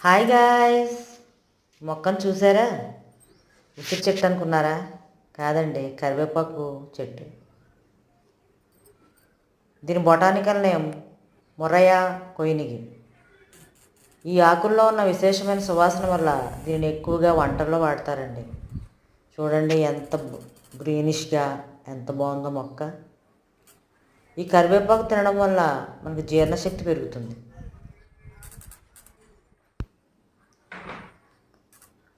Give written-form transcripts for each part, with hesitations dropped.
Hi guys, మొక్కను చూసారా? ఉసిరి చెట్టు అనుకున్నారా? కాదండి, కరివేపాకు చెట్టు. దీని బొటానికల్ నేమ్ మొరయా కొయినిగి. ఈ ఆకుల్లో ఉన్న విశేషమైన సువాసన వల్ల దీన్ని ఎక్కువగా వంటల్లో వాడతారండి. చూడండి ఎంత గ్రీనిష్గా ఎంత బాగుందో మొక్క. ఈ కరివేపాకు తినడం వల్ల మనకు జీర్ణశక్తి పెరుగుతుంది,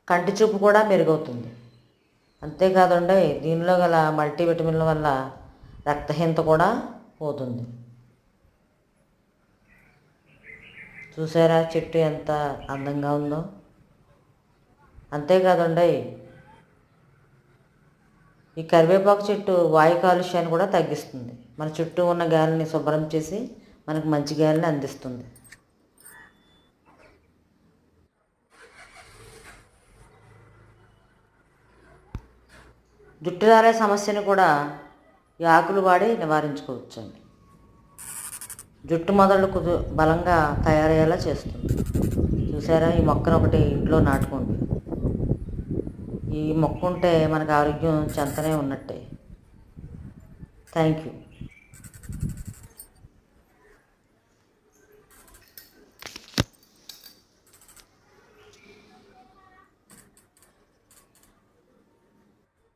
కంటి చూపు కూడా మెరుగవుతుంది. అంతేకాదండి, దీనిలో గల మల్టీవిటమిన్ల వల్ల రక్తహీనత కూడా పోతుంది. చూసారా చెట్టు ఎంత అందంగా ఉందో? అంతేకాదండి, ఈ కరివేపాకు చెట్టు వాయు కాలుష్యాన్ని కూడా తగ్గిస్తుంది. మన చుట్టూ ఉన్న గాలిని శుభ్రం చేసి మనకు మంచి గాలిని అందిస్తుంది. జుట్టు రాలే సమస్యను కూడా ఈ ఆకులు వాడి నివారించుకోవచ్చండి. జుట్టు మొదళ్ళు బలంగా తయారయ్యేలా చేస్తుంది. చూసారా, ఈ మొక్కను ఒకటి ఇంట్లో నాటుకోండి. ఈ మొక్క ఉంటే మనకు ఆరోగ్యం చెంతనే ఉన్నట్టే. Thank you.